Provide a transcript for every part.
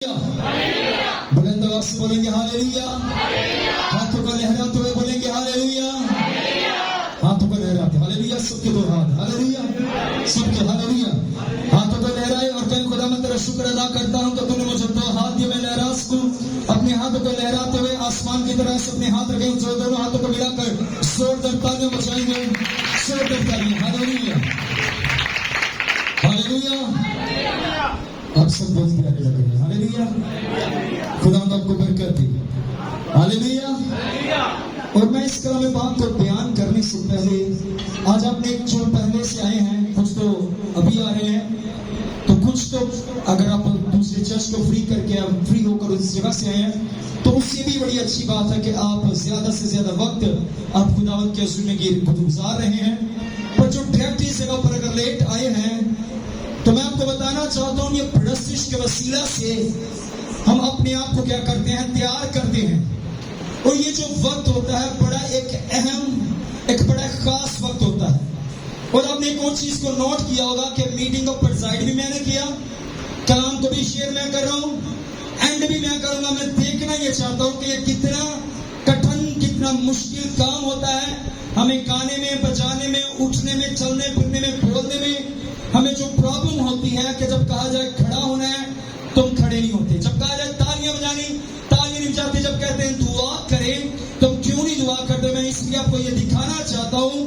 بلند آواز سے بولیں گے ہاللیلویا. ہاتھوں کو لہراتے ہوئے بولیں گے ہاللیلویا. ہاتھوں کو لہراتے ہاللیلویا. سب کے دو ہاتھ ہاللیلویا. سب کے ہاللیلویا. ہاتھوں کو لہرائے اور کہیں خدا میں تیرا شکر ادا کرتا ہوں کہ تو نے مجھے دو ہاتھ دیے, میں لہرا سکوں. اپنے ہاتھوں کو لہراتے ہوئے آسمان کی طرح سے اپنے ہاتھ رکھیں, جو دونوں ہاتھوں کو ملا کر زوردار تالیاں بجائیں گے. زوردار تالیاں ہاللیلویا ہاللیلویا. آپ سب بولتے آگے لگ رہے ہیں ہاللیلویا. خدا آپ کو برکت دے ہاللیلویا. اور میں اس کلام پاک کو بیان کرنے سے پہلے آج آپ نے جو پہلے سے آئے ہیں, کچھ تو ابھی آ رہے ہیں, تو کچھ تو اگر آپ دوسرے چرچ کو فری ہو کر اس جگہ سے آئے ہیں تو اس سے بھی بڑی اچھی بات ہے کہ آپ زیادہ سے زیادہ وقت آپ خداوند کے حضور میں گزار رہے ہیں. پر جو ڈائریکٹ اس جگہ پر اگر لیٹ آئے ہیں تو میں آپ کو بتانا چاہتا ہوں, یہ پرستش کے وسیلہ سے ہم اپنے آپ کو کیا کرتے ہیں, تیار کرتے ہیں. اور یہ جو وقت ہوتا ہے بڑا ایک اہم, ایک بڑا خاص وقت ہوتا ہے. اور آپ نے ایک اور چیز کو نوٹ کیا ہوگا کہ میٹنگ کو پرزائڈ بھی میں نے کیا, کلام کو بھی شیئر میں کر رہا ہوں, اینڈ بھی میں کروں گا. میں دیکھنا یہ چاہتا ہوں کہ یہ کتنا کٹھن, کتنا مشکل کام ہوتا ہے. ہمیں گانے میں, بجانے میں, اٹھنے میں, چلنے پھرنے میں, بولنے میں ہمیں جو پرابلم ہوتی ہے کہ جب کہا جائے کھڑا ہونا ہے تم کھڑے نہیں ہوتے, جب کہا جائے تالیاں بجانی تالیاں نہیں بجاتے, جب کہتے ہیں دعا کریں تم کیوں نہیں دعا کرتے. میں اس لیے آپ کو یہ دکھانا چاہتا ہوں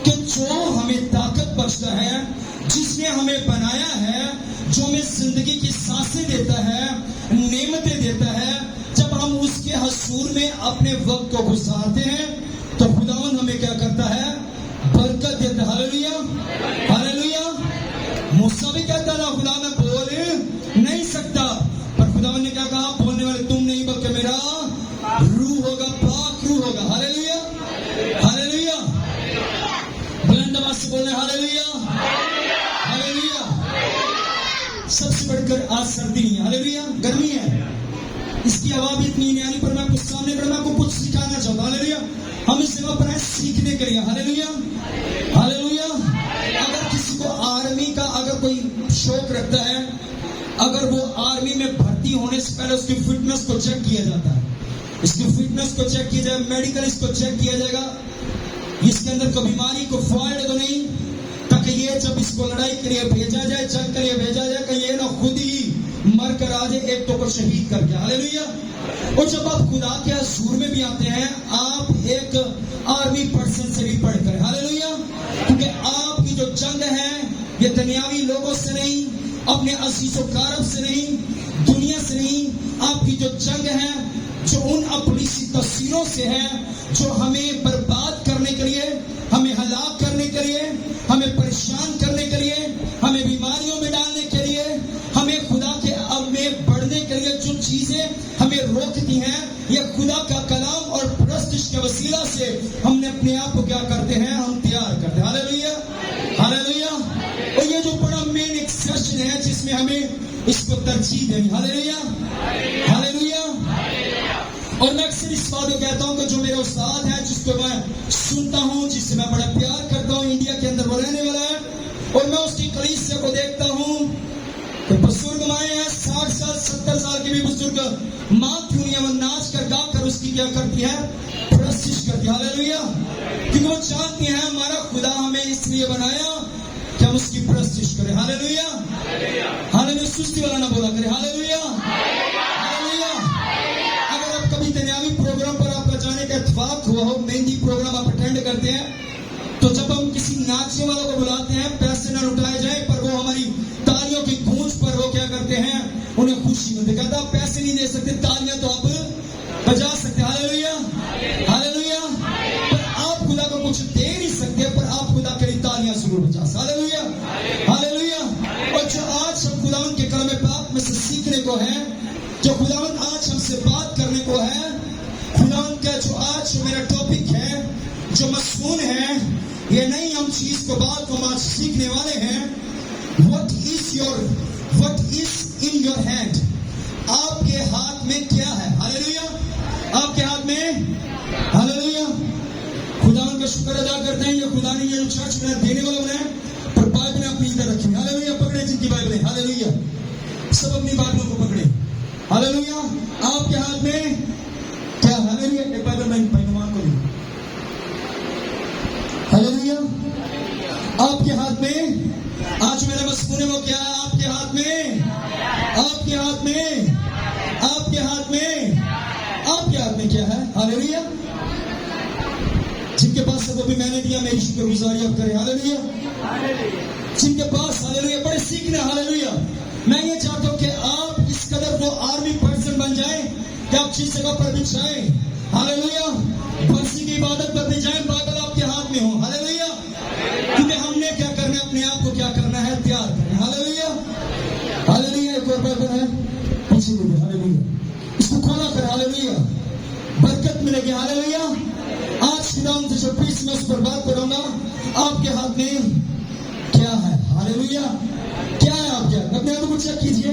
کہ جو ہمیں طاقت بخشتا ہے, جس نے ہمیں بنایا ہے, جو ہمیں زندگی کی سانسیں دیتا ہے, نعمتیں دیتا ہے, جب ہم اس کے حضور میں اپنے وقت کو گزارتے ہیں تو خداوند ہمیں کیا کرتا ہے, برکت دیتا ہے. ہاللیلویا ہاللیلویا. موسیٰ بھی کہتا تھا خدا میں بول نہیں سکتا, پر خداوند نے کیا کہا, بولنے والے تم نہیں بلکہ میرا روح ہوگا, پاک روح ہوگا. ہاللیلویا ہاللیلویا. بلند آواز سے بولنے ہاللیلویا ہاللیلویا. سب سے بڑھ کر آج سردی نہیں ہے, ہاللیلویا, گرمی ہے, اس کی ہوا بھی اتنی نہیں آنی, پر میں کچھ سامنے کر, میں آپ کو کچھ سکھانا چاہتا ہوں. ہاللیلویا. ہم اس جگہ پر ہیں سیکھنے کے لیے. ہاللیلویا ہاللیلویا. اگر کسی کو آرمی کا اگر کوئی شوق رکھتا ہے, اگر وہ آرمی میں بھرتی ہونے سے پہلے اس کی فٹنس کو چیک کیا جاتا ہے, اس کی فٹنس کو چیک کیا جائے, میڈیکل اس کو چیک کیا جائے گا, اس کے اندر کوئی بیماری کو فالٹ تو نہیں, تاکہ یہ جب اس کو لڑائی کے لیے بھیجا جائے, جنگ کے لیے بھیجا جائے, کہ یہ نہ خود ہی مر کر آ جائے ایک تو کو شہید کر کے. ہاللیلویا. اور جب آپ خدا کے حضور میں بھی آتے ہیں, آپ ایک آرمی پرسن سے بھی پڑھ کر. ہاللیلویا. کیونکہ آپ کی جو جنگ ہے یہ دنیاوی لوگوں سے نہیں, اپنے عزیز و کارب سے نہیں, دنیا سے نہیں. آپ کی جو جنگ ہے جو ان ابلیسی تفسیروں سے ہے, جو ہمیں برباد کرنے کے لیے, ہمیں ہلاک کرنے کے لیے, ہمیں پریشان کرنے کے لیے, ہمیں بیماریوں میں ڈالنے کے لیے, ہمیں خدا کے اب میں بڑھنے کے لیے جو چیزیں ہمیں روکتی ہیں, یہ خدا کا کلام اور پرستش کے وسیلہ سے ہم نے اپنے آپ کو کیا کرتے ہیں, ہم تیار کرتے ہیں. ہاللیلویا ہاللیلویا. اور یہ جو بڑا مین ایک سیشن ہے جس میں ہمیں اس کو ترجیح دینی. ہاللیلویا ہاللیلویا. اور میں اکثر اس بات کو کہتا ہوں کہ جو میرا استاد ہے, جس کو میں سنتا ہوں, جس سے میں بڑا پیار کرتا ہوں, انڈیا کے اندر وہ رہنے والا ہے, اور میں اس کی کلیسیا کو دیکھتا ہوں کہ بزرگ مائیں ہیں, 60 سال 70 سال کے بھی بزرگ ماں کیوں نہیں, وہ ناچ کر گا کر اس کی کیا کرتی ہے, پرستش کرتی ہے. ہاللیلویا. کیونکہ وہ چاہتی ہیں ہمارا خدا ہمیں اس لیے بنایا کہ ہم اس کی پرستش کریں. ہاللیلویا ہاللیلویا. سستی والا نہ بولا کرے. ہاللیلویا ہاللیلویا. اگر آپ کبھی دنیاوی پروگرام پر آپ کا جانے کا اتفاق ہوا ہو, مہندی پروگرام آپ اٹینڈ کرتے ہیں, تو جب ہم کسی ناچنے والوں کو بلاتے ہیں, پیسے نہ لٹائے جائیں, پر وہ ہماری تالیوں کی گونج پر وہ کیا کرتے ہیں, انہیں خوشی ملتی. کہتا آپ پیسے نہیں دے سکتے, تالیاں تو آپ بجا سکتے. ہاللیلویا ہاللیلویا. پر آپ خدا کو کچھ دے نہیں سکتے, پر آپ خدا کے لیے تالیاں ضرور بجا سکتے. ہاللیلویا ہاللیلویا. اور جو آج ہم خداوند کے کلام پاک میں سے سیکھنے کو ہے, جو خداوند آج ہم سے بات کرنے کو ہے, خداوند کا جو آج میرا ٹاپک ہے, جو مضمون ہے, یہ نئی ہم چیز کو بات کو ہم آج سیکھنے والے ہیں. What is in your hand? آپ کے ہاتھ میں کیا ہے. ہاللیلویا. آپ کے ہاتھ میں. ہاللیلویا. خداوند کا شکر ادا کرتے ہیں, یہ خدا نے یہ چرچ میں دینے والا بنایا, پر بائبلیں اپنی ادھر رکھی. ہاللیلویا. پکڑے جن کی بائبلیں. ہاللیلویا. سب اپنی بائبلوں کو پکڑے. हालेलुया। आपके हाथ में क्या? हालेलुया। एक बार मैं पैनुमान को लूं। हालेलुया। आपके हाथ में आज मेरे मस्कुने वो क्या है? आपके हाथ में, आपके हाथ में, आपके हाथ में, आपके हाथ में क्या है? हालेलुया। जिनके पास है वो भी मैंने दिया, मेरी शुक्रगुजारी आप करें। हालेलुया। जिनके पास हालेलुया बड़े सीखने, हालेलुया। मैं ये चाहता हूं कि आप इस कदर वो आर्मी पर्सन बन जाएं कि आप जिस जगह पर भी जाएं, हालेलुया, फर्जी की इबादत पर भी जाएं, बाइबल आपके हाथ में हो। हालेलुया। क्योंकि हमने क्या करना है? अपने आप को क्या करना है? तैयार करना। हालेलुया। हालेलुया। एक और बाइबल है पीछे भी। हालेलुया। इसको खोला कर। हालेलुया। बरकत मिलेगी। हालेलुया। आज खुदावंद से जो पीस मैं उस पर बात करूंगा। आपके हाथ में क्या है? हालेलुया। क्या है आपके हाथ? अपने हाथों को चेक कीजिए।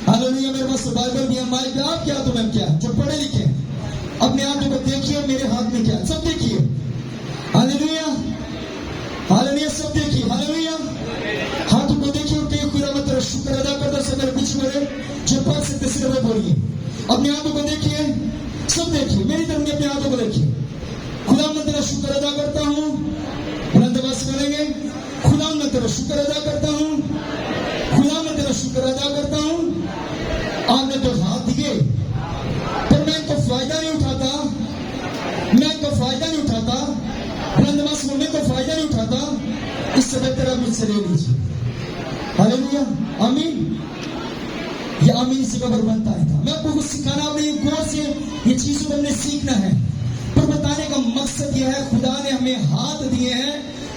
हालेलुया। मेरे पास बाइबल भी है, माइक भी। आपके हाथों में क्या? जो पढ़े लिखे अपने हाथों को देखिए, मेरे हाथ में क्या? सब देखिए। हालेलुया। हालेलुया। सब देखिए। हालेलुया। हाथों को देखिए और कहीं खुदा मत शुक्र अदा करता से मेरे पीछे मेरे जो पढ़ सकते सिर्फ बोलिए। अपने हाथों को देखिए, सब देखिए, मेरी तरफ अपने हाथों को देखिए। खुदा मैं तेरा शुक्र अदा करता हूँ। बुलंदवाज बोलेंगे, खुदा मैं तेरा शुक्र अदा करता हूँ, खुदा मैं तेरा शुक्र अदा करता हूँ। आपने तो हाथ दिए पर मैं इनको फायदा नहीं उठाता, मैं इनको फायदा नहीं उठाता। बुलंदवाज बोलने को फायदा नहीं उठाता। इससे बेहतर आप मुझसे ले लीजिए। हालेलुया। आमीन। ये आमीन से कबर बनता है था। मैं आपको कुछ सिखाना, आपने ये गौर से ये चीजों को हमने सीखना है। पर बताने का मकसद यह है, खुदा ने हमें हाथ दिए हैं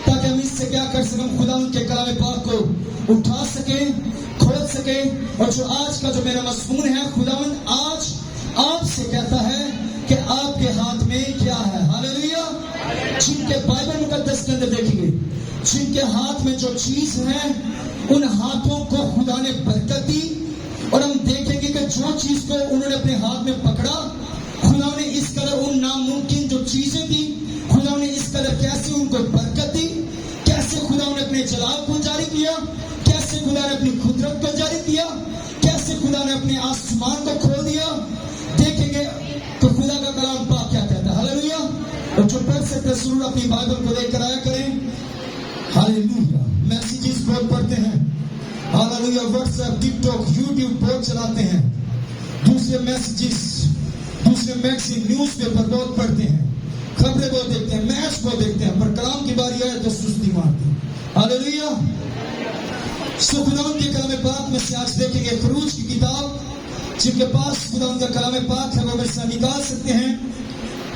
ताकि हम इससे क्या कर सकें? खुदा उनके कलाम पाक को उठा सके, खोल सके। और जो आज का जो मेरा मज़मून है, खुदावंद आज आपसे कहता है कि आपके हाथ में क्या है? हालेलुया। जिनके बाइबल मुकद्दस के अंदर देखेंगे, जिनके हाथ में जो चीज है, उन हाथों को खुदा ने बरकत दी। और हम देखेंगे कि जो चीज को उन्होंने अपने हाथ में पकड़ा, खुदा ने इस कदर उन नामुमकिन जो चीजें थी, खुदा ने इस कदर कैसे उनको बरकत दी, कैसे खुदा ने अपने जलाल को जारी किया, कैसे खुदा ने अपनी कुदरत को जारी किया, कैसे खुदा ने अपने आसमान को खोल दिया। देखेंगे तो खुदा का कलाम पाक क्या कहता है। हालेलुया। और जो पढ़ सकते जरूर अपनी बाइबल को लेकर आया करें। हालेलुया। मैसेजेस बहुत पढ़ते हैं। हालेलुया। व्हाट्सएप, टिकटॉक, यूट्यूब बहुत चलाते हैं। दूसरे मैसेजेस, दूसरे मैगजीन, न्यूज़पेपर बहुत पढ़ते हैं, खबरें बहुत देखते हैं, मैच बहुत देखते हैं, पर कलाम की बारी आए तो सुस्ती मारते हैं। हालेलुया। सो खुदावंद के कलाम पाक में से आज देखेंगे खरूज की किताब। जिनके पास खुदावंद का कलाम पाक है वो वैसा निकाल सकते हैं।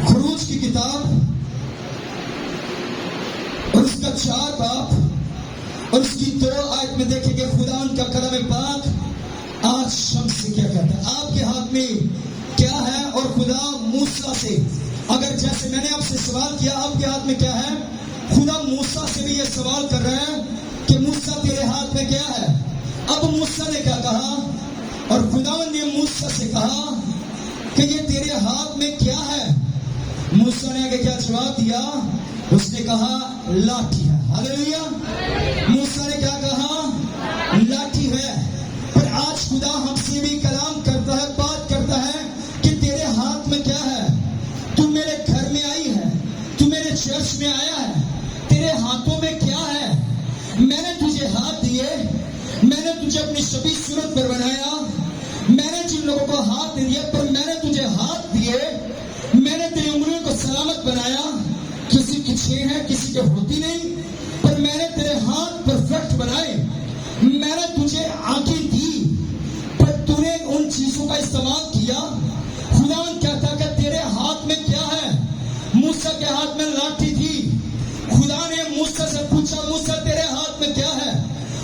खरूज की किताब और उसका 4 बाब और उसकी 2 आयत में देखेंगे खुदावंद का कलाम पाक आज हमसे क्या कहता है। आपके हाथ में क्या है? और खुदा मूसा से, अगर जैसे मैंने आपसे सवाल किया आपके हाथ में क्या है, खुदा मूसा से भी ये सवाल कर रहा है कि मूसा तेरे हाथ में क्या है। अब मूसा ने क्या कहा? और खुदावंद ने मूसा से कहा कि ये तेरे हाथ में क्या है। मूसा ने आगे क्या जवाब दिया? उसने कहा लाठी है। हालेलुया। मूसा ने क्या कहा? लाठी है। पर आज खुदा हमसे भी कलाम करता है, बात करता है कि तेरे हाथ में क्या है। तू मेरे घर में आई है, तू मेरे चर्च में आया है, तेरे हाथों में क्या है? मैंने तुझे हाथ दिए, मैंने तुझे अपनी शबीह सूरत पर बनाया, मैंने जिन लोगों को हाथ दे दिया, पर मैंने तुझे हाथ दिए, मैंने तेरी उंगलियों को सलामत बनाया। किसी की 6 है, किसी के होती नहीं, पर मैंने तेरे हाथ परफेक्ट बनाए। मैंने तुझे आंखें दी, पर तूने उन चीजों का इस्तेमाल किया। खुदावंद कहता कि तेरे हाथ में क्या है? मूसा के हाथ में लाठी थी। खुदा ने मूसा से पूछा, मूसा तेरे हाथ में क्या है?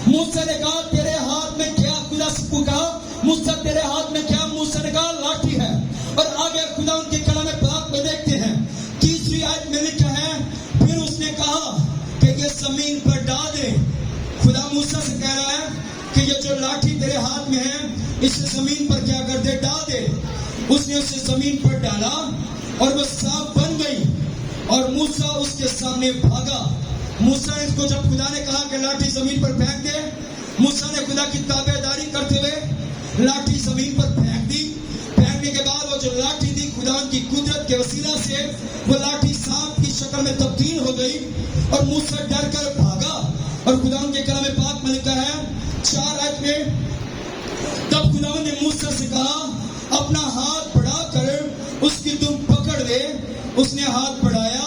मूसा ने कहा तेरे हाथ में क्या? खुदा से पूछा मूसा तेरे हाथ में क्या? मूसा ने कहा लाठी है। और आगे खुदा उनके कलाम पाक में देखते हैं, 3री आयत में लिखा है, फिर उसने कहा कि ये जमीन पर डाल दे। खुदा मूसा से कह रहा है कि ये जो लाठी तेरे हाथ में है, इसे जमीन पर क्या कर दे? डाल दे। उसने उसे जमीन पर डाला और वो सांप बन गई और मूसा उसके सामने भागा। मूसा ने जब खुदा ने कहा कि लाठी जमीन पर फेंक दे, मूसा ने खुदा की ताबेदारी करते हुए लाठी जमीन पर फेंक दी। फेंकने के बाद वो जो लाठी थी खुदा की कुदरत के वसीला से वो लाठी सांप की शक्ल में तब्दील हो गई और मूसा डर कर भागा। और खुदा के कलाम पाक में लिखा है 4 आयत में, तब खुदा ने मूसा से कहा अपना हाथ बढ़ाकर उसकी दुम पकड़ ले। उसने हाथ बढ़ाया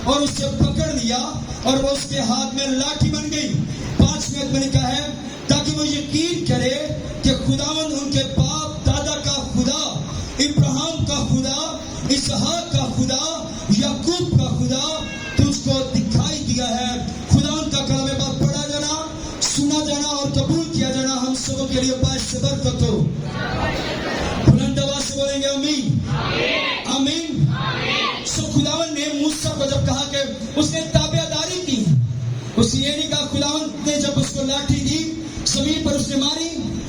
और उसे पकड़ लिया और वो उसके हाथ में लाठी बन गई। 5 आयत में लिखा है ताकि वो यकीन करे कि खुदावन उनके बाप दादा का खुदा, इब्राहिम का खुदा, इसहाक का खुदा, याकूब का खुदा तुझको दिखाई दिया है। खुदा उनका कलाम पाक पढ़ा जाना, सुना जाना और कबूल किया जाना हम सबों के लिए बाइस से बरकत हो। बुलंद आवाज से बोलेंगे आमीन, आमीन। सो खुदावन ने मूसा को जब कहा कि उसने ताबेदारी की, उसने ये नहीं कहा, खुदावन ने जब उसको लाठी दी जमीन पर उसने मारी,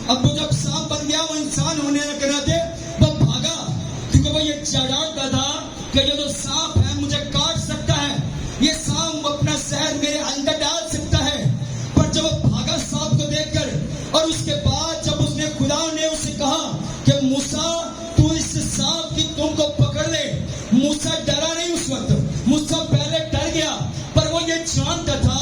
अब वो जब सांप बन गया वो इंसान होने के नाते वो भागा, क्योंकि वो ये जानता था कि ये जो सांप है मुझे काट सकता है, ये सांप अपना शहर मेरे अंदर डाल सकता है। पर जब वो भागा सांप को देखकर, और उसके बाद जब उसने खुदा ने उसे कहा कि मूसा तू इस सांप की तुम को पकड़ ले, मूसा डरा नहीं। उस वक्त मूसा पहले डर गया, पर वो ये जानता था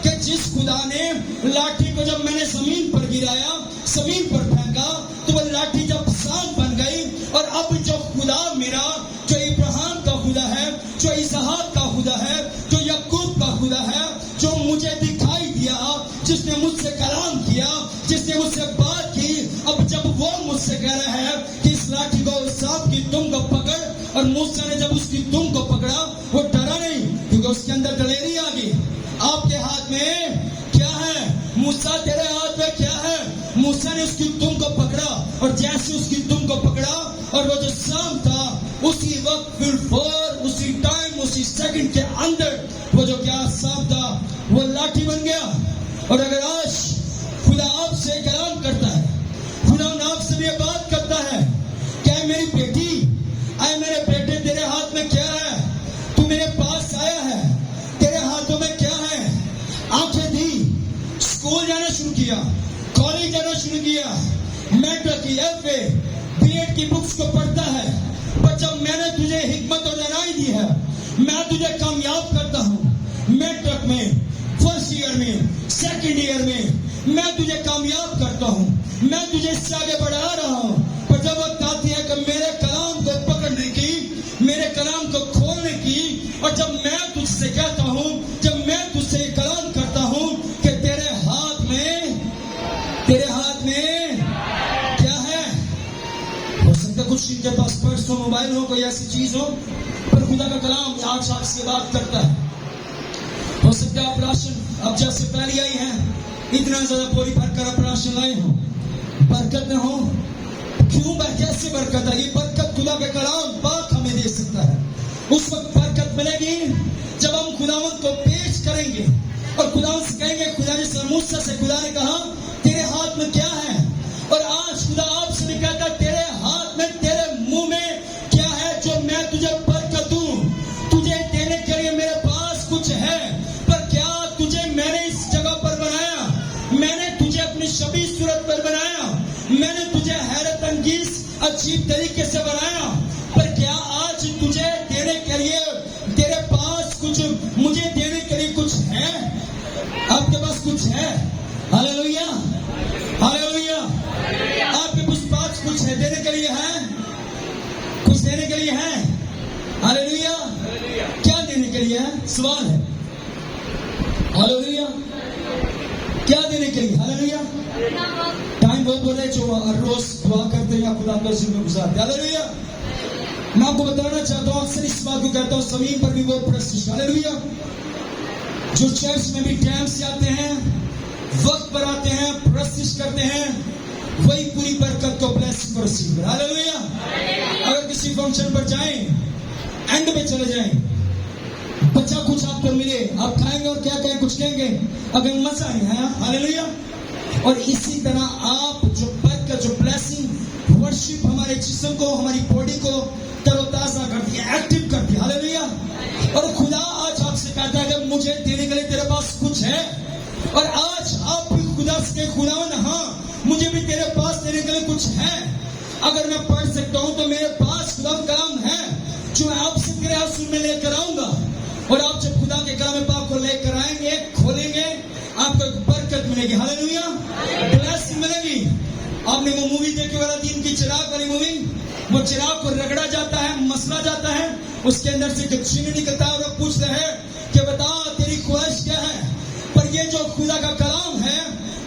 कि जिस खुदा ने लाठी को जब मैंने जमीन पर गिराया, जमीन पर फेंका, तो वो लाठी जब सांप बन गई। और अब जो खुदा मेरा, जो इब्राहिम का खुदा है, जो इसहाक का खुदा है, जो याकूब का खुदा है, जो मुझे दिखाई दिया, जिसने मुझसे कलाम किया, जिसने मुझसे बात की, अब जब वो मुझसे कह रहा है कि इस लाठी को सांप की तुम को पकड़, और मूसा ने जब उसकी तुम को पकड़ा वो डरा नहीं, क्योंकि उसके अंदर दलेरी आ गई। आपके हाथ में क्या है? मूसा तेरे हाथ में क्या है? मूसा ने उसकी तुम को पकड़ा, और जैसे उसकी तुम को पकड़ा और वो जो सांप था उसी वक्त बिल्कुल उसी टाइम उसी सेकंड के अंदर वो जो क्या सांप था वो लाठी बन गया। और अगर आज खुदा आपसे कलाम करता है, खुदा आपसे भी बात करता है, क्या मेरी बेटी, आए मेरे बेटे, तेरे हाथ में क्या है? तू मेरे पास आया है, तेरे हाथों में क्या है? आंखें दी, स्कूल जाना शुरू किया, कॉलेज जाना शुरू किया, मेट्रिक की, FA, BEd की बुक्स को पढ़ता है। पर जब मैंने तुझे हिकमत और दानाई दी है, मैं तुझे कामयाब करता हूँ। मेट्रिक में, फर्स्ट ईयर में, सेकंड ईयर में मैं तुझे कामयाब करता हूँ, मैं तुझे इससे आगे बढ़ा रहा हूँ। पर जब वक्त आती है कि मेरे कलाम को पकड़ने की, मेरे कलाम को खोलने की, और जब मैं तुझसे कहता हूँ, जब मैं तुझसे कलाम करता हूँ कि तेरे हाथ में क्या है? हो सकता कुछ इनके पास पर्स हो, मोबाइल हो, कोई ऐसी चीज हो, पर खुदा का कलाम आज आपसे बात करता है। हो सकता है आप राशन, अब जैसे पहले आई हैं, इतना ज्यादा बोरी भरकर आप राशन लाए हो, बरकत न हो। क्यों? कैसे बरकत है? ये बरकत खुदा के कलाम पाक हमें दे सकता है। उस वक्त बरकत मिलेगी जब हम खुदावंत को पेश करेंगे और खुदावंत से कहेंगे, खुदा ने मूसा से खुदा ने कहा तेरे हाथ में क्या है? और आज खुदा आपसे भी कहता है तेरे हाथ में, तेरे मुंह में क्या है जो मैं तुझे बरकत दूं? तुझे देने के लिए मेरे पास कुछ है, पर क्या तुझे मैंने इस जगह पर बनाया? मैंने तुझे अपनी शबीह सूरत पर बनाया, मैंने तुझे हैरत अंगीज अजीब तरीके से बनाया, पर क्या आज तुझे देने के लिए तेरे पास कुछ, मुझे देने के लिए कुछ है? आपके पास कुछ है? Hallelujah, hallelujah. आपके पास कुछ है देने के लिए? है कुछ देने के लिए? है हालेलुया। क्या देने के लिए है? सवाल है। हालेलुया, क्या देने के लिए? हालेलुया। टाइम बहुत बोले जो रोज दुआ करते हैं, खुदा का जिम्मे गुजारते। हालेलुया। मैं आपको बताना चाहता हूँ, अक्सर इस बात को कहता हूँ, जमीन पर भी वो प्रस्तिष्ठ। हालेलुया। जो चर्च में भी टाइम से आते हैं, वक्त पर आते हैं, प्रस्तिष्ठ करते हैं, वही पूरी बरकत को ब्लेसिंग को रिसीव कर। हालेलुया। अगर किसी फंक्शन पर जाएं, एंड में चले जाएं, बच्चा कुछ आपको मिले, आप खाएंगे और क्या कहें? कुछ कहेंगे, अगर मजा नहीं है। हालेलुया। और इसी तरह आप जो बरकत, जो ब्लेसिंग, वर्शिप हमारे जिस्म को, हमारी बॉडी को तरोताजा करती है, एक्टिव करती है। हालेलुया। और खुदा आज आपसे कहता है कि मुझे देने के लिए तेरे पास कुछ है। और आज आप भी खुदा से खुदावन, हाँ मुझे भी तेरे पास देने के लिए कुछ है। वाली मूवी, वो चिराग को रगड़ा जाता है, मसला जाता है, उसके अंदर से एक चिन्ह निकलता है और वो पूछता है कि बता तेरी ख्वाहिश क्या है। पर ये जो खुदा का कलाम है,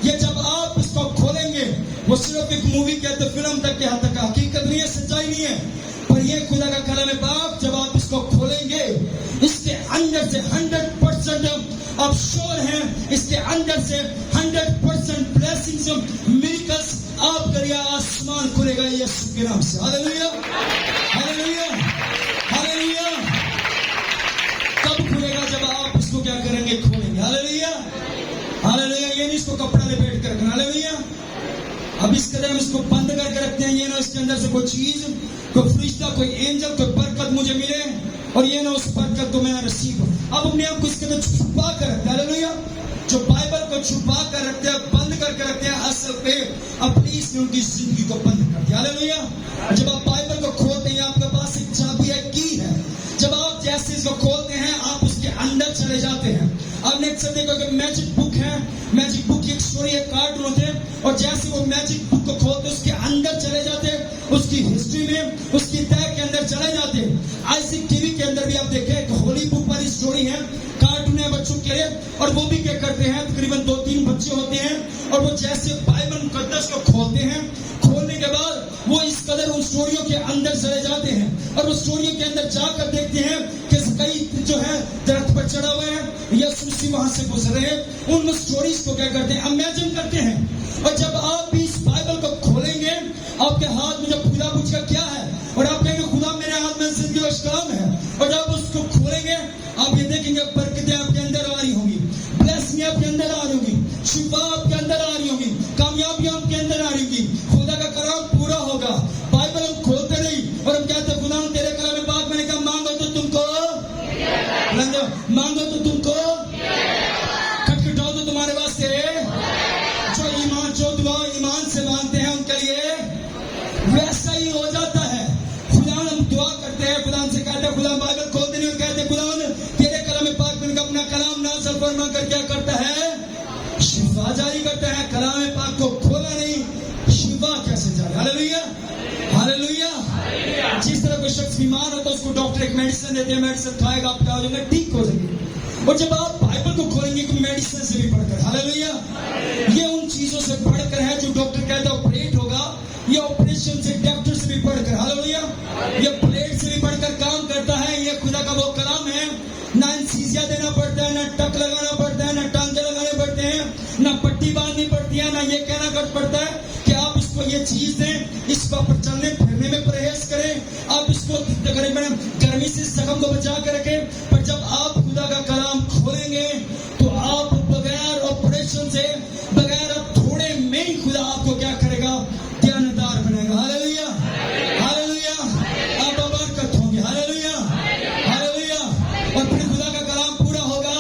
ये जब आप इसको खोलेंगे, वो सिर्फ एक मूवी के फिल्म तक के हद तक हकीकत नहीं है, सच्चाई नहीं है, पर ये खुदा का कलाम है पाक, जब आप इसको खोलेंगे, इसके अंदर से 100% आप श्योर हैं, इसके अंदर से 100% ब्लेसिंग्स, मिरेकल्स आपके लिए आसमान खुलेगा यीशु के नाम से। Hallelujah, hallelujah, hallelujah. कब खुलेगा? जब आप इसको क्या करेंगे? खोलेंगे। Hallelujah, hallelujah. ये नहीं इसको कपड़ा लपेट कर रखना। हालेलुया। अब इस कदर हम इसको बंद करके रखते हैं, ये ना इसके अंदर से कोई चीज, कोई फरिश्ता, कोई एंजल, कोई बरकत मुझे मिले और ये ना उस बरकत को मैं रिसीव। अब अपने आप को इसके अंदर छुपा कर रखते हैं। हालेलुया। जो बाइबल को छुपा कर रखते हैं, बंद करके रखते हैं, असल पे प्लीज ने उनकी जिंदगी को बंद कर दिया। हालेलुया। जब आप बाइबल को खोलते हैं, आपके पास एक चाबी है, की है। जब आप जैसे इसको खोलते हैं, आप उसके अंदर चले जाते हैं। आपने अक्सर देखा कि मैजिक बुक है, मैजिक बुक की एक स्टोरी, एक कार्टून होते हैं, और जैसे वो मैजिक बुक को खोलते उसके अंदर चले जाते हैं, उसकी हिस्ट्री में, उसकी तय के अंदर चले जाते हैं। आईसी टीवी के अंदर भी आप देखें, एक होली बुक वाली स्टोरी है, कार्टून है बच्चों के लिए, और वो भी क्या करते हैं, तकरीबन 2-3 बच्चे होते हैं, और वो जैसे बाइबल मुकद्दस को खोलते हैं, खोलने के बाद वो इस कदर उन स्टोरियों के अंदर चले जाते हैं, और वो स्टोरियों के अंदर जाकर देखते हैं कि कई जो है दरख्त पर चढ़ा हुआ है, यीशु मसीह वहां से गुजर रहे हैं। उन स्टोरीज को क्या करते हैं, इमेजिन करते हैं। और जब आप भी इस बाइबल को खोलेंगे, आपके हाथ में जब खुदा पूछेगा क्या है, और आप कहेंगे खुदा मेरे हाथ में जिंदगी का कलाम है, और जब उसको खोलेंगे, आप ये देखेंगे बरकतें आपके अंदर आ रही होंगी, ब्लेसिंग आपके अंदर आ रही होंगी, शिफा आपके अंदर आ रही होंगी, कामयाबी आपके अंदर आ रही होगी, खुदा का कलाम पूरा होगा। बाइबल हम खोलते नहीं और हम कहते खुदा तेरे कलाम में बात, मैंने कहा मांगो तो तुमको, मांगो तो तुमको, खटखटाओ तो तुम्हारे वास्ते। जो ईमान, जो दुआ ईमान से मांगते हैं उनके लिए वैसा ही हो जाता है। खुदा हम दुआ करते हैं, खुदा से कहते हैं, खुदा बाइबल खोलते नहीं और कहते हैं खुदा तेरे कलाम पाक में अपना कलाम नाज़िल फरमा कर क्या करता है, शिफा जारी करता है। कलाम पाक को खोला नहीं, शिफा कैसे जारी। Hallelujah, hallelujah. जिस तरह कोई शख्स बीमार होता है, उसको डॉक्टर एक मेडिसिन देते हैं, मेडिसिन खाएगा, आप क्या हो जाएगा, ठीक हो जाएंगे। और जब आप बाइबल को खोलेंगे तो मेडिसिन से भी बढ़कर, हालेलुया, ये उन चीजों से बढ़कर है जो डॉक्टर कहता है ऑपरेट होगा, ये ऑपरेशन से, डॉक्टर से भी बढ़कर, हालेलुया, ये प्लेट से भी बढ़कर काम करता है। ये खुदा का वो कलाम है, ना इंसीजिया देना पड़ता है, ना टक लगाना पड़ता है, ना टांगे लगाने पड़ते हैं, ना पट्टी बांधनी पड़ती है, ना ये कहना कर पड़ता है कि आप इसको ये चीज दें, इसको पर चलने फिरने में परहेज करें, आप इसको तकरीबन गर्मी से जख्म को बचा कर रखें। पर जब आप खुदा का कलाम खोलेंगे तो आप बगैर ऑपरेशन से, बगैर अब थोड़े में ही खुदा आपको क्या करेगा, ज्ञानदार बनेगा। Hallelujah, hallelujah. आप बरकत होंगे। Hallelujah, hallelujah. और फिर खुदा का कलाम पूरा होगा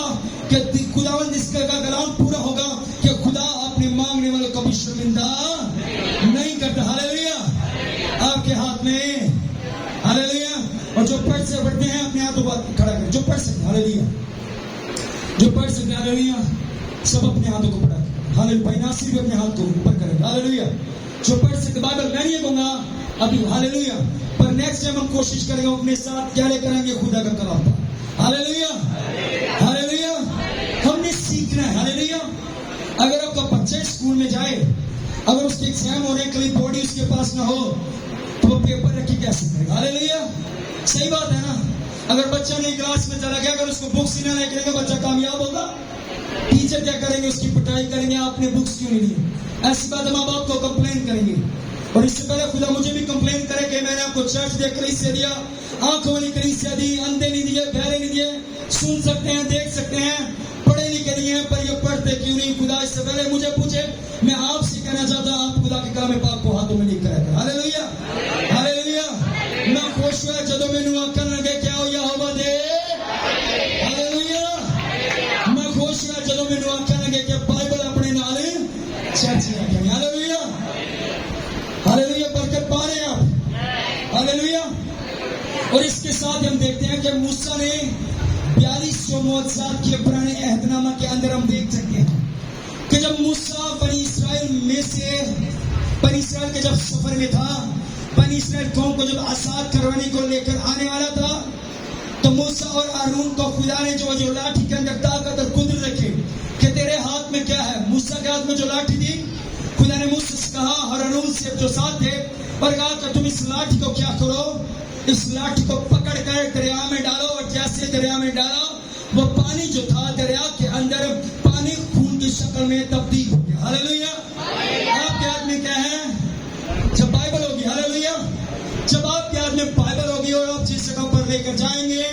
कि खुदावंद इसका कलाम पूरा होगा कि खुदा अपने मांगने वालों को भी शर्मिंदा नहीं करता। हालेलुया, आपके हाथ में, हालेलुया। और जो पढ़ से पढ़ते हैं अपने हाथों को खड़ा करें, जो पढ़ सकते, हालेलुया, जो पढ़ सकते, हालेलुया, सब अपने हाथों को पढ़ा करें। हालेलुया, भाई नासिर भी अपने हाथ को ऊपर करें। हालेलुया, जो पढ़ सकते, बाइबल मैं नहीं कहूंगा अभी, हालेलुया, पर नेक्स्ट टाइम हम कोशिश करेंगे अपने साथ क्या ले करेंगे, खुदा का कलाम पर। Hallelujah, hallelujah. हमने सीखना है। हालेलुया। अगर आपका बच्चा स्कूल में जाए, अगर उसके एग्जाम हो रहे हैं, कभी बॉडी उसके पास ना हो, तो वो पेपर रख के कैसे करेगा। हालेलुया, सही बात है ना। अगर बच्चा नहीं क्लास में चला गया, अगर उसको बुक्स ही ना लेके देंगे, बच्चा कामयाब होगा। टीचर क्या करेंगे, उसकी पिटाई करेंगे, आपने बुक्स क्यों नहीं दी। ऐसी बात माँ बाप को कंप्लेन करेंगे। और इससे पहले खुदा मुझे भी कंप्लेन करे कि मैंने आपको चर्च दे कलीसिया दिया, आंखों वाली कलीसिया दी, अंधे नहीं दिए, बहरे नहीं दिए, सुन सकते हैं, देख सकते हैं, पढ़े लिखे नहीं है, पर ये पढ़ते क्यों नहीं। खुदा इससे पहले मुझे पूछे, मैं आपसे कहना चाहता हूं, आप खुदा के कलाम पाक को हाथों में लेकर आए। Hallelujah, hallelujah. मैं खुश हुआ जब मैंने आंकन लगे क्या हो यहोवा दे। हालेलुया, मैं खुश हुआ जब मैंने आंकन लगे कि बाइबल अपने नाल चर्च रखें। हालेलुया, हालेलुया, बरकत पा रहे हैं आप। हालेलुया। और इसके साथ हम देखते हैं कि मूसा ने 4200 मौजज़ात के पुराने अहदनामा के अंदर हम देख सकते हैं कि जब मूसा बनी इस्राएल के जब सफर में था, بنی اسرائیل قوم کو جب آزاد کروانے کو لے کر آنے والا تھا تو موسیٰ اور ہارون کو خدا نے جو لاٹھی کے اندر طاقت اور قدرت رکھی کہ تیرے ہاتھ میں کیا ہے. موسیٰ کے ہاتھ میں جو لاٹھی تھی, خدا نے موسیٰ سے کہا اور ہارون سے جو ساتھ تھے اور کہا کہ تم اس لاٹھی کو کیا کرو, اس لاٹھی کو پکڑ کر دریا میں ڈالو, اور جیسے دریا میں ڈالا وہ پانی جو تھا دریا کے اندر پانی خون کی شکل میں تبدیل ہو گیا. ہاللیلویا. آپ کے ہاتھ میں کیا ہے؟ جب بائبل ہوگی. ہاللیلویا. جب آپ کے ہاتھ میں بائبل ہوگی اور آپ جس جگہ پر لے کر جائیں گے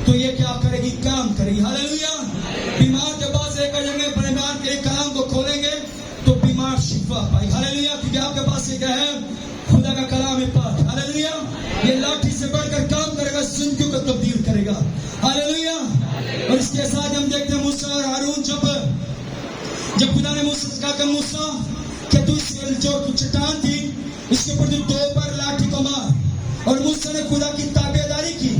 تو یہ کیا کرے گی؟ کام کرے گی. ہاللیلویا. بیمار کے پاس لے کر جائیں گے, بیمار کے کلام کو کھولیں گے تو بیمار شفا پائے. ہاللیلویا. کیونکہ آپ کے پاس یہ کیا ہے؟ خدا کا کلام ہے پاک. ہاللیلویا. یہ لاٹھی سے بڑھ کر کام کرے گا, زندگیوں کو تبدیل کرے گا. ہاللیلویا. اور اس کے ساتھ ہم دیکھتے ہیں موسیٰ اور ہارون جب خدا نے موسیٰ سے کہا کہ موسیٰ کہ تو اس جو چٹان تھی اس کے اوپر 2 بار لاٹھی کو مار, اور موسیٰ نے خدا کی تابعداری کی.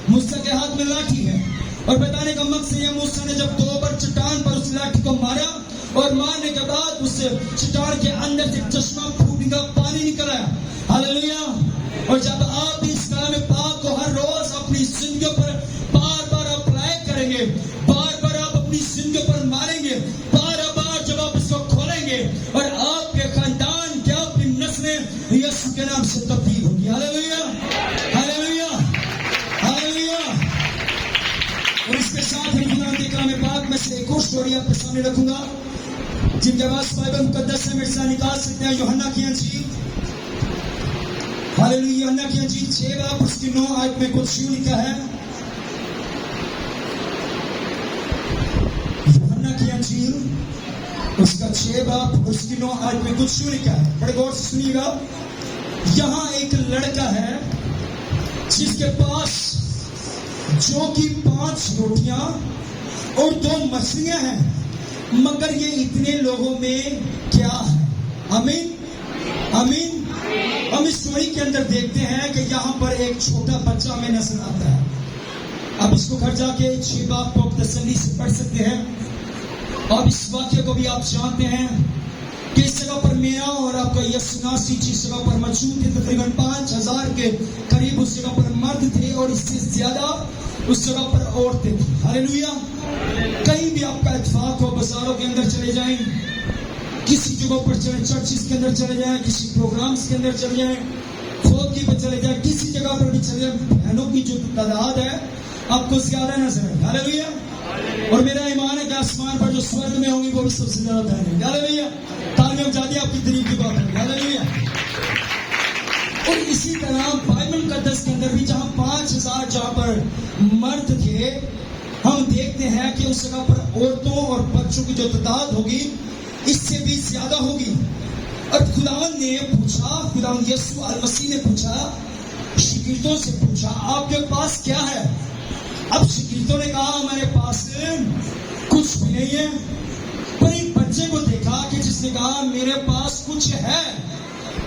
موسیٰ کے ہاتھ میں لاٹھی ہے, اور بتانے کا مقصد یہ, موسیٰ نے جب 2 بار چٹان پر اس لاٹھی کو مارا اور مارنے کے بعد اس چٹان کے اندر سے چشمہ پھوٹ کا پانی نکل آیا. ہاللیلویا. اور جب آپ اس کلام پاک کو ہر روز اپنی زندگیوں پر بار بار اپلائی کریں گے, بار بار آپ اپنی زندگیوں پر ماریں گے, بار بار جب آپ اس کو کھولیں گے اور آپ کے خاندان کیا اپنی نسلیں یسوع کے نام سے تبدیل ہوگی. ہاللیلویا. ہاللیلویا. ہاللیلویا. اور اس کے ساتھ ہی خدا کے کلام پاک میں سے ایک اور سٹوری آپ کے سامنے رکھوں گا. جن کے پاس بائبل مقدس ہے میرے ساتھ نکال سکتے ہیں یوحنا کی انجیل. ہاللیلویا. یوحنا کی انجیل 6 باب اس کی 9 آیت میں کچھ یوں لکھا ہے. یوحنا کی انجیل اس کا 6 باب اس کی 9 آیت میں کچھ یوں لکھا ہے. بڑے غور سے سنیے گا. یہاں ایک لڑکا ہے جس کے پاس جو کہ 5 روٹیاں اور 2 مچھلیاں ہیں, مگر یہ اتنے لوگوں میں کیا ہے؟ آمین. آمین. ہم اس سٹوری کے اندر دیکھتے ہیں کہ یہاں پر ایک چھوٹا بچہ ہمیں نظر آتا ہے. آپ اس کو گھر جا کے 6 باب کو تسلی سے پڑھ سکتے ہیں. اب اس واقعے کو بھی آپ جانتے ہیں کہ اس جگہ پر میرا اور آپ کا یسوع ناصری جس جگہ پر موجود تھے تقریباً 5000 کے قریب اس جگہ پر مرد تھے, اور اس سے زیادہ اس جگہ پر عورتیں تھیں. ہاللیلویا. کہیں بھی آپ کا اتفاق ہو, بازاروں کے اندر چلے جائیں, کسی جگہوں پر چلے, چرچز کے اندر چلے جائیں, کسی پروگرامز کے اندر چلے جائیں, فوت کی پر چلے جائیں, کسی جگہ پر بھی چلے جائیں, بہنوں کی جو تعداد ہے آپ کو زیادہ نظر ہے. ہاللیلویا. اور میرا ایمان ہے کہ آسمان پر جو سورگ میں ہوں گی وہ بھی سب سے زیادہ بہنیں. ہاللیلویا. تعلیم جادی آپ کی تعریف کی بات ہے. ہاللیلویا. اور اسی طرح بائبل مقدس کے اندر بھی جہاں 5000 جہاں پر مرد تھے, ہم دیکھتے ہیں کہ اس جگہ پر عورتوں اور بچوں کی جو تعداد ہوگی اس سے بھی زیادہ ہوگی. اور خداوند نے پوچھا, خداوند یسوع المسیح نے پوچھا, شاگردوں سے پوچھا آپ کے پاس کیا ہے؟ اب شاگردوں نے کہا ہمارے پاس کچھ بھی نہیں ہے. پر ایک بچے کو دیکھا کہ جس نے کہا میرے پاس کچھ ہے.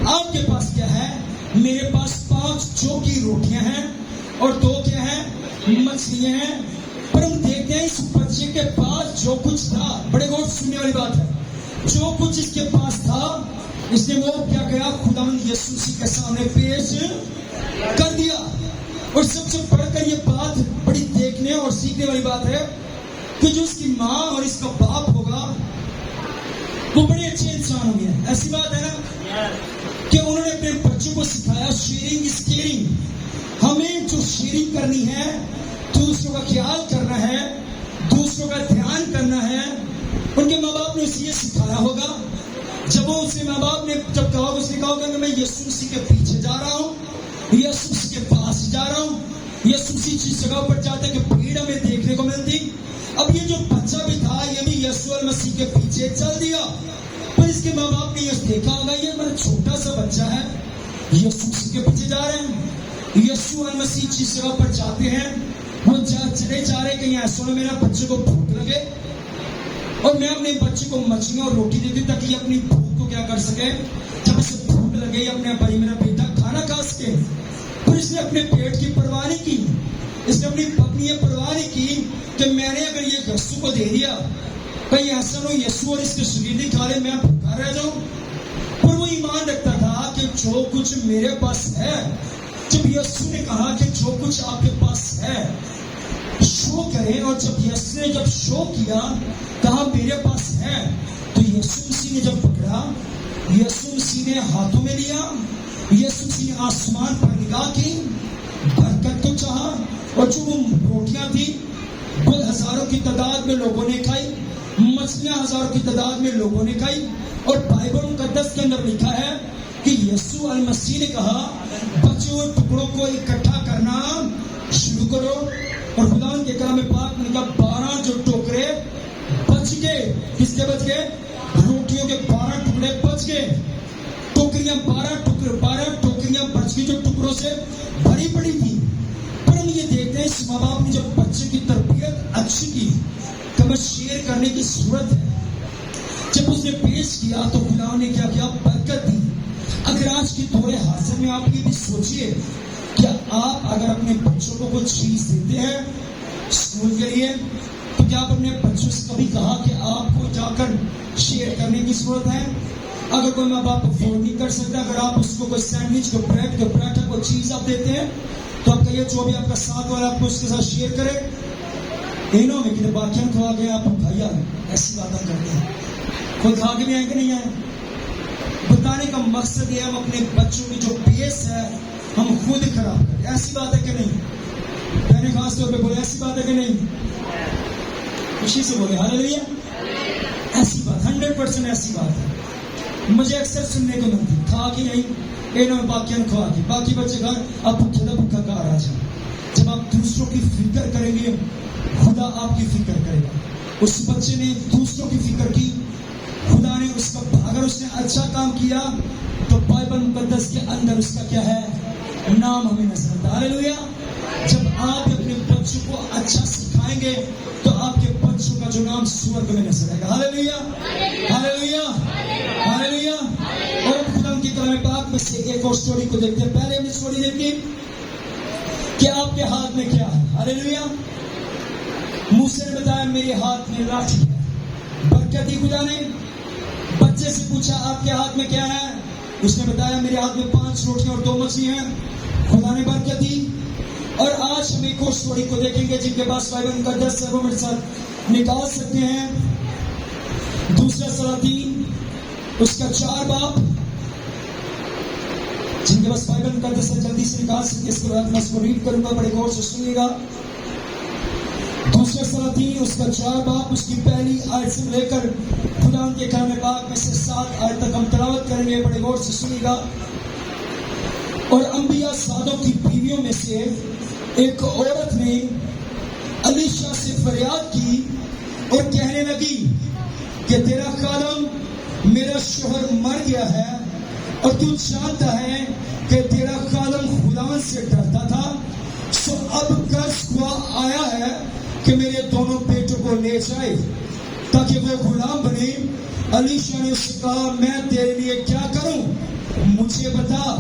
آپ کے پاس کیا ہے؟ میرے پاس 5 جو کی روٹیاں ہیں اور 2 کیا ہیں؟ مچھلیاں ہیں. پر ہم دیکھتے ہیں اس بچے کے پاس جو کچھ تھا, بڑے غور سننے والی بات ہے, جو کچھ اس کے پاس تھا اس نے وہ کیا کیا؟ خداوند یسوع مسیح کے سامنے پیش کر دیا. اور سب سے بڑھ کر یہ بات بڑی دیکھنے اور سیکھنے والی بات ہے کہ جو اس کی ماں اور اس کا باپ ہوگا وہ بڑے اچھے انسان ہوں گے. ایسی بات ہے نا کہ انہوں نے اپنے بچوں کو سکھایا شیئرنگ از کیئرنگ. ہمیں جو شیئرنگ کرنی ہے, دوسروں کا خیال کرنا ہے, دوسروں کا دھیان کرنا ہے. ان کے ماں باپ نے اسے یہ سکھایا ہوگا. جب وہ اسے ماں باپ نے جب کہا, اس نے کہا ہوگا کہ میں یسوع مسیح کے پیچھے جا رہا ہوں, یسوع مسیح کے پاس جا رہا ہوں. یسوع مسیح جس جگہ پر جاتا ہے کہ بھیڑ ہمیں دیکھنے کو ملتی. اب یہ جو بچہ بھی تھا یہ بھی یسوع المسیح کے پیچھے چل دیا. پر اس کے ماں باپ نے یہ دیکھا ہوگا یہ میرا چھوٹا سا بچہ ہے, یسوع مسیح کے پیچھے جا رہے ہیں. یسوع المسیح جس جگہ پر جاتے ہیں وہ چلے جا رہے کہ ایسا میرا بچے کو بھوک لگے اور میں اپنے بچے کو مچھلیاں اور روٹی دیتی تاکہ یہ اپنی بھوک کو کیا کر سکے. جب اسے بھوک لگے اپنے بھائی میرا بیٹا کھانا کھا سکے. پھر اس نے اپنے پیٹ کی پرواہ نہیں کی, اس نے اپنی یہ پرواہ نہیں کی کہ میں نے اگر یہ یسوع کو دے دیا کہیں ایسا نہ ہو یسوع اور اس کے شاگرد کھا لے میں بھوکا رہ جاؤں. پر وہ ایمان رکھتا تھا کہ جو کچھ میرے پاس ہے. جب یسوع نے کہا کہ جو کچھ آپ کے پاس ہے شو کریں, اور جب یسوع نے جب شو کیا کہا میرے پاس ہے, تو یسوع مسیح نے جب پکڑا, یسوع مسیح نے ہاتھوں میں لیا, یسوع مسیح نے آسمان پر نگاہ کی, برکت کو چاہا, اور جو وہ روٹیاں تھی وہ ہزاروں کی تعداد میں لوگوں نے کھائی, مچھلیاں ہزاروں کی تعداد میں لوگوں نے کھائی. اور بائبل مقدس کے اندر لکھا ہے کہ یسوع المسیح نے کہا بچے ہوئے ٹکڑوں کو اکٹھا کرنا شروع کرو. اور خدا کے کلام پاک نے کہا 12 جو ٹوکرے بچ گئے. کس کے بچ گئے؟ روٹیوں کے 12 ٹکڑے بچ گئے. ٹوکریاں 12 ٹوکریاں بچ گئی جو ٹکڑوں سے بھری پڑی تھی. پر ہم یہ دیکھتے ہیں اس ماں باپ نے جب بچے کی تربیت اچھی کی تو شیئر کرنے کی ضرورت ہے. جب اس نے پیش کیا تو خدا نے کیا کیا؟ برکت دی. اگر آج کی دور حاضر میں آپ یہ بھی سوچئے کہ آپ اگر اپنے بچوں کو کوئی چیز دیتے ہیں اسکول کے لیے, تو کیا آپ اپنے بچوں سے کبھی کہا کہ آپ کو جا کر شیئر کرنے کی ضرورت ہے؟ اگر کوئی ماں باپ افورڈ نہیں کر سکتا, اگر آپ اس کو کوئی سینڈوچ, کوئی بریڈ, کوئی پراٹھا, کوئی چیز آپ دیتے ہیں تو آپ کہیے جو بھی آپ کا ساتھ والا آپ کو اس کے ساتھ شیئر کرے. انہوں میں کہ باقیاں کھوا گئے آپ کھائی آ گئے, ایسی باتیں کرتے ہیں. کوئی کھا کے بھی آئے کہ نہیں آئے؟ بتانے کا مقصد یہ ہم اپنے بچوں کی جو بیس ہے ہم خود خراب کریں. ایسی بات ہے کہ نہیں؟ میں نے خاص طور پہ بولے ایسی بات ہے کہ نہیں؟ خوشی سے بولے ہاللیلویا. ایسی بات 100% ایسی بات ہے. مجھے اکثر سننے کو ملتی کھا کے نہیں انہوں میں باقیاں کھوا کے باقی بچے گھر اب بھوکا کار آ جائیں. جب آپ دوسروں کی فکر کریں گے خدا آپ کی فکر کرے گا. اس بچے نے دوسروں کی فکر کی, خدا نے اس کا, اگر اس نے اچھا کام کیا تو بائبل مقدس کے اندر اس کا کیا ہے؟ نام ہمیں نظر آتا ہے. ہاللیلویا. جب آپ اپنے بچوں کو اچھا سکھائیں گے تو آپ کے بچوں کا جو نام سورگ میں نظر آئے گا. ہاللیلویا ہاللیلویا ہاللیلویا. اور خدا کی کلام پاک میں سے ایک اور سٹوری کو دیکھتے ہیں. پہلے ہم نے سٹوری دیکھی کہ آپ کے ہاتھ میں کیا ہے. ہاللیلویا. موسیٰ نے بتایا میرے ہاتھ میں لاٹھی ہے. برکت دی خدا نے. بچے سے پوچھا آپ کے ہاتھ میں کیا ہے؟ اس نے بتایا میرے ہاتھ میں 5 روٹیاں اور 2 مچھلی ہیں. خدا نے برکت دی. اور آج ہم ایک اور سٹوری کو دیکھیں گے. جن کے پاس بائبل مقدس ہے وہ میرے ساتھ نکال سکتے ہیں. دوسرا سلاطین اس کا 4 باب. جن کے پاس بائبل مقدس ہے جلدی سے نکال سکتے. اس کے بعد میں اس کو ریڈ کروں گا, بڑے غور سے سنیے گا. دوسرا سلاطین اس کا 4 باب اس کی پہلی آیت سے لے کر خدا کے کلام پاک میں سے 7 آیت تک ہم تلاوت کریں گے. بڑے غور سے سنیے گا. اور انبیاء سادوں کی بیویوں میں سے ایک عورت نے الیشا سے فریاد کی اور کہنے لگی کہ تیرا خادم میرا شوہر مر گیا ہے اور تو جانتا ہے کہ تیرا خادم خداوند سے ڈرتا تھا, سو اب قرض ہوا آیا ہے کہ میرے دونوں بیٹوں کو لے جائے تاکہ وہ غلام بنے. الیشا نے اس سے کہا میں تیرے لیے کیا کروں, مجھے بتا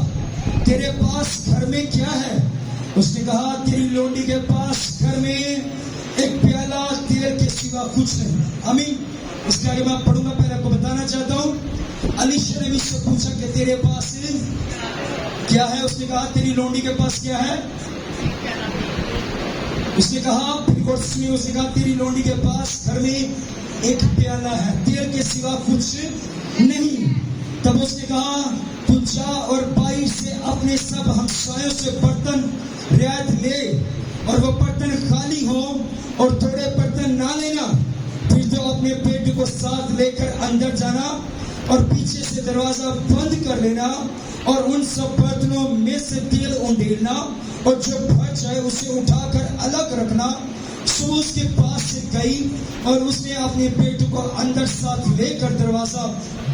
تیرے پاس گھر میں کیا ہے؟ اس نے کہا تیری لونڈی کے پاس گھر میں ایک پیالہ تیل کے سوا کچھ نہیں. آمین. اس کے آگے میں پڑھوں گا. پہلے آپ کو بتانا چاہتا ہوں الیشا نے بھی اس سے پوچھا کہ تیرے پاس کیا ہے؟ اس نے کہا تیری لونڈی کے پاس کیا ہے؟ اس نے کہا اس نے کہا تیری لونڈی کے پاس گھر میں ایک پیالہ ہے, تیل کے سوا کچھ نہیں. تب اس نے کہا تو جا اور بائی سے اپنے سب ہمسایوں سے برتن رعایت لے, اور وہ برتن خالی ہوں اور تھوڑے برتن نہ لینا. پھر تو اپنے بیٹے کو ساتھ لے کر اندر جانا اور پیچھے سے دروازہ بند کر لینا, اور ان سب برتنوں میں سے تیل انڈیلنا, اور جو بھر جائے اسے اٹھا کر الگ رکھنا. سو اس کے پاس سے گئی اور اس نے اپنے بیٹے کو اندر ساتھ لے کر دروازہ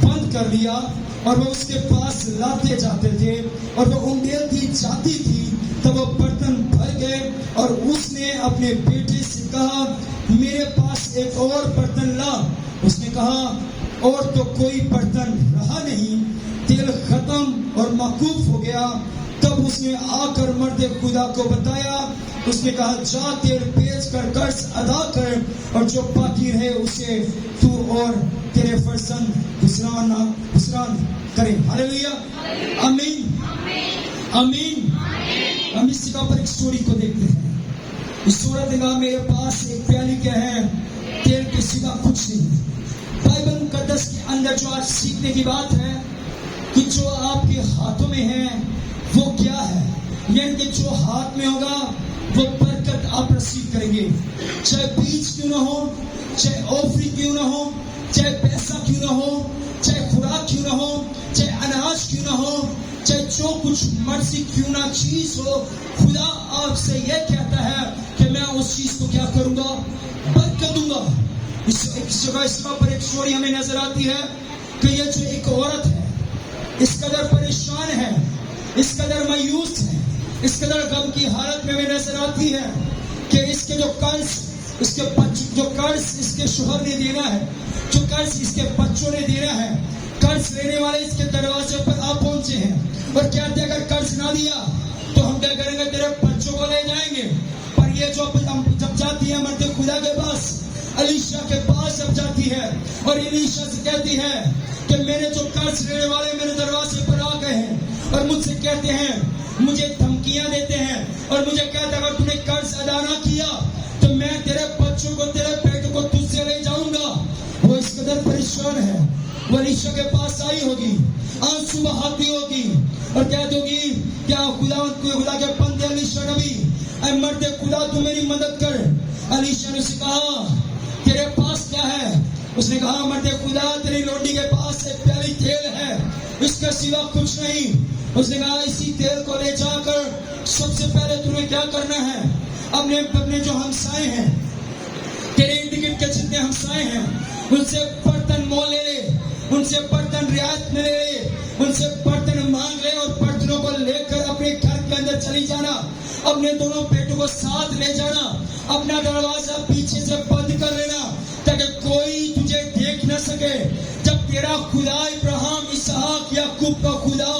بند کر لیا, اور وہ اس کے پاس لاتے جاتے تھے اور وہ انڈیلتی جاتی تھی. تب وہ برتن بھر گئے اور اس نے اپنے بیٹے سے کہا میرے پاس ایک اور برتن لا. اس نے کہا اور تو کوئی برتن رہا نہیں, تیل ختم اور موقوف ہو گیا. تب اس نے آ کر مرد خدا کو بتایا. اس نے کہا جا تیل بیچ کر قرض ادا کر, اور جو باقی رہے اسے تو اور تیرے فرزند گزران. करें। हालेलुया, आमीन, आमीन। हम इस जगह पर एक स्टोरी को देखते हैं। इस सूरत निगाह मेरे पास एक प्याली क्या है, तेल के सिवा कुछ नहीं। बाइबल मुकद्दस के अंदर जो आज सीखने की बात है कि जो आपके हाथों में है वो क्या है, यानी कि जो हाथ में होगा वो बरकत आप रिसीव करेंगे। चाहे बीज क्यों ना हो, चाहे ओफरी क्यों ना हो, चाहे पैसा क्यों ना हो, चाहे खुराक क्यों ना हो, चाहे अनाज क्यों ना हो, चाहे जो कुछ मर्जी क्यों ना चीज हो, खुदा आपसे यह कहता है कि मैं उस चीज को क्या करूंगा, बरकत दूंगा। इस जगह पर एक स्टोरी हमें नजर आती है कि ये जो एक औरत है, इस कदर परेशान है, इस कदर मायूस है, इस कदर गम की हालत में हमें नजर आती है कि इसके जो कर्ज, जो कर्ज इसके शोहर ने देना है, जो कर्ज इसके बच्चों ने देना है, कर्ज लेने वाले इसके दरवाजे पर आ पहुंचे हैं और कहते हैं अगर कर्ज ना दिया तो हम क्या करेंगे, तेरे बच्चों को ले जाएंगे। पर ये जो जब जाती है मर्द खुदा के पास, एलीशा के पास जब जाती है और एलीशा से कहती है कि मेरे जो कर्ज लेने वाले मेरे दरवाजे पर आ गए हैं और मुझसे कहते हैं, मुझे धमकियां देते हैं और मुझे कहते हैं अगर तूने कर्ज अदा ना किया तो मैं तेरे बच्चों को, तेरे बेटे को तुझसे ले जाऊंगा। वो इस कदर परेशान है, वो एलीशा के पास आई होगी, आंसू बहाती होगी और कहती होगी क्या खुदा के बंदे एलीशा नबी, ऐ मर्द खुदा तू मेरी मदद कर। एलीशा ने उसे कहा तेरे पास क्या है? उसने कहा मर्द खुदा तेरी लोडी के पास एक प्याली तेल है, इसके सिवा कुछ नहीं। उसने कहा इसी तेल को ले जाकर सबसे पहले तुम्हें क्या करना है, अपने जो हमसाए हैं, तेरे इर्द गिर्द के जितने हमसाए हैं, उनसे बर्तन मोल ले ले, उनसे बर्तन रियायत में ले ले, उनसे बर्तन मांग ले और बर्तनों को लेकर अपने घर के अंदर चली जाना, अपने दोनों बेटों को साथ ले जाना, अपना दरवाजा पीछे से बंद कर लेना ताकि कोई तुझे देख न सके। जब तेरा खुदा इब्राहिम, इसहाक, याकूब का खुदा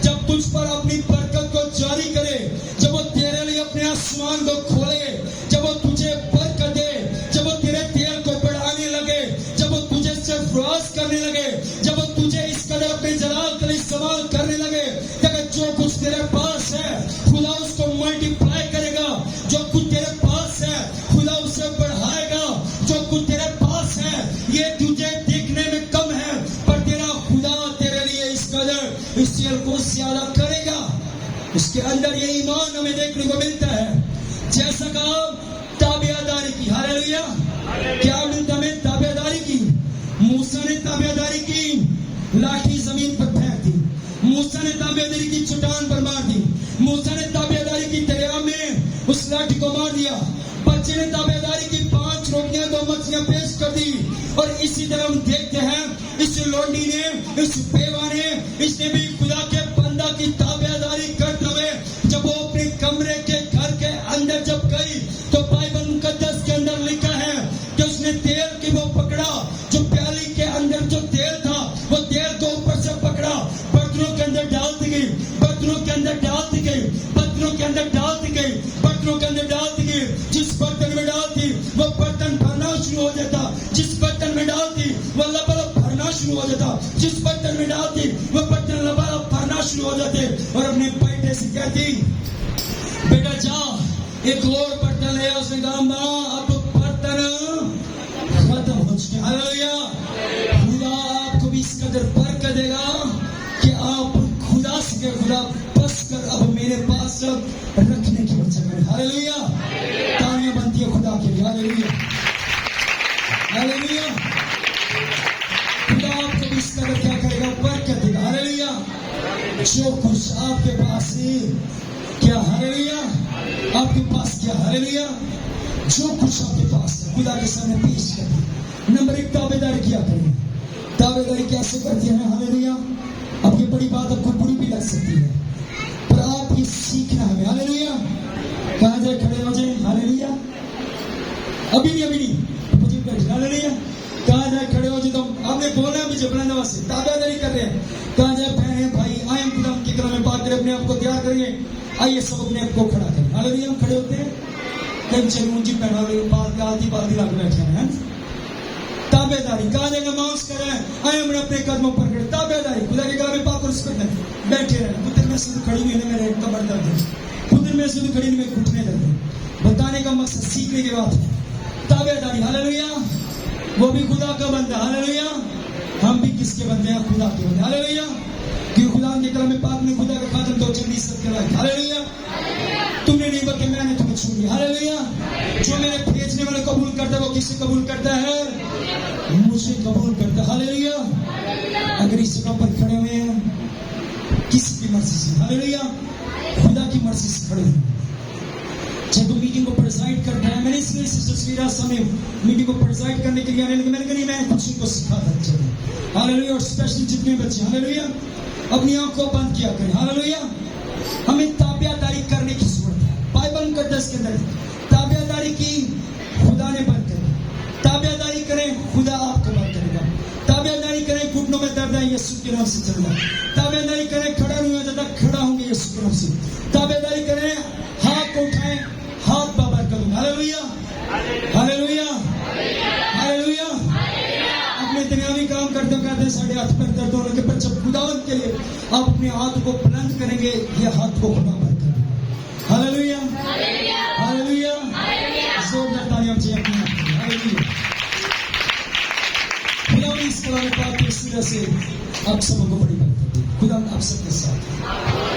जब तुझ पर अपनी बरकत को जारी करे, जब वो तेरे लिए अपने आसमान को खोले, जब वो तुझे बरकत दे, जब वो तेरे तेल को बढ़ाने लगे, जब वो तुझे सरफराज करने लगे, जब वो तुझे इस कदर अपने जलाल के लिए इस्तेमाल करने लगे ताकि जो कुछ तेरे पास है खुदा उसको मल्टीप्लाई करेगा, जो कुछ तेरे पास है खुदा उसे बढ़ाएगा, जो कुछ तेरे पास है ये तुझे देखने में कम है पर तेरा खुदा तेरे लिए इस कदर इस तेल को ज्यादा करेगा। इसके अंदर ये ईमान हमें देखने को मिलता है। जैसा कहा ताबेदारी की, हालेलुया, क्या मिलता हमें ताबेदारी की। मूसा ने ताबेदारी की, लाठी जमीन पर फेंक दी। मूसा ने ताबेदारी की, चट्टान पर मार दी। मूसा ने ताबेदारी की, दरिया में उस लाठी को मार दिया। बच्चे ने ताबेदारी की, 5 रोटियां 2 मछलियां पेश कर दी। और इसी तरह हम देखते हैं इस लोंडी ने, इस बेवा ने, इसने भी खुदा के बंदा की ताबेदारी करते हुए जब वो अपने कमरे के घर के अंदर जब गई तो बाइबल मुकद्दस के अंदर लिखा है कि उसने तेल की वो पकड़ा, जो प्याली के अंदर जो तेल था वो तेल को ऊपर से पकड़ा, बर्तनों के अंदर डालती गई, बर्तनों के अंदर डालती गई, बर्तनों के अंदर डालती गई, बर्तनों के अंदर डालती गई। जिस बर्तन में डालती वो बर्तन भरना शुरू हो जाता, जिस बर्तन में डालती वो लबालब भरना शुरू हो जाता, जिस बर्तन में डालती वो बर्तन लबालब भरना शुरू हो जाते। और अपने बेटे से कहती बेटा जा एक और बर्तन ले। उसने कहा माँ अब बर्तन खत्म हो चुके। हालेलुया, खुदा आपको भी इस कदर बरकत देगा कि आप खुदा से खुदा बस कर अब मेरे पास रखने की वजह करें। हालेलुया, तालियां बनती है खुदा के लिए। हालेलुया, हालेलुया, खुदा आपको भी इस कदर क्या करेगा, बरकत देगा। हालेलुया, जो कुछ आपके पास है क्या, हालेलुया, आपके पास क्या, हालेलुया, जो कुछ आपके पास है खुदा के सामने पेश करें। नंबर 1 ताबेदारी किया करें। ताबेदारी कैसे करते हैं, हालेलुया। अब ये बड़ी बात आपको बुरी भी लग सकती है पर आप ये सीखना है। हालेलुया, कहा जाए खड़े हो जाए। हालेलुया, अभी नहीं मुझे बैठ। हालेलुया, कहा जाए खड़े हो जाए। तो आपने बोलना है मुझे बुलंद आवाज से, ताबेदारी कर रहे हैं। कहा जाए बहन भाई आए हम खुदा की कलाम में बात करें, अपने आप को तैयार करेंगे। आइए सब अपने आप को खड़ा करें। हालेलुया, हम खड़े होते हैं, कंचन ऊंची पहना बाल्टी ला के बैठे हैं। ताबेदारी कादे नमाज करें आए हमने अपने कदमों पर खड़े ताबेदारी खुदा के कलाम पाक और उस पर बैठे रहना पुत्र में से खड़ी हुई है मेरे कमर दर्द है पुत्र में से खड़ी में घुटने दर्द है बताने का मकसद सीखने की बात है ताबेदारी हालेलुया वो भी खुदा का बंदा हालेलुया हम भी किसके बंदे हैं खुदा के बंदे हालेलुया क्योंकि खुदा के कलाम पाक में खुदा का खातम तो चंदी सब के लायक हालेलुया तुमने नहीं बल्कि मैंने तुम्हें छू लिया हालेलुया जो मेरे भेजने वाले कबूल करता है वो किसे कबूल करता है मुझे कबूल करता है हालेलुया अगर इस जगह पर खड़े हुए हैं किसी की मर्जी से हालेलुया खुदा की मर्जी से खड़े हैं जब मीटिंग को प्रेसाइड करता है मैंने इसलिए सिस्टर समय मीटिंग को प्रेसाइड करने के लिए आने लगे मैंने कहा नहीं मैं कुछ उनको सिखाता चलूं हालेलुया और स्पेशली जितने बच्चे हालेलुया अपनी आंखों बंद किया करें हालेलुया हमें ताबियादारी करने की जरूरत है बाइबल करता है इसके अंदर ताबियादारी की खुदा ने बंद करी ताबियादारी करें खुदा आपको बंद करेगा ताबियादारी करें घुटनों में दर्द है यीशु के नाम से चलना ताबियादारी करें खड़ा नहीं हुआ जाता खड़ा होंगे यीशु के नाम से ताबियादारी करें हाथ को उठाएं हाथ बाबर करूं हालेलुया हालेलुया हालेलुया अपने दुनियावी काम करते साढ़े हाथ पर दर्द होने के पर जब खुदावंत के लिए आप अपने हाथ को बुलंद करेंगे ये हाथ को खुदा पर करें हालेलुया हालेलुया जोरदार तालियां चाहिए अपने हालेलुया खुदा इस कलाम पाक की सूरत से आप सबको बड़ी बात खुदा आप सबके साथ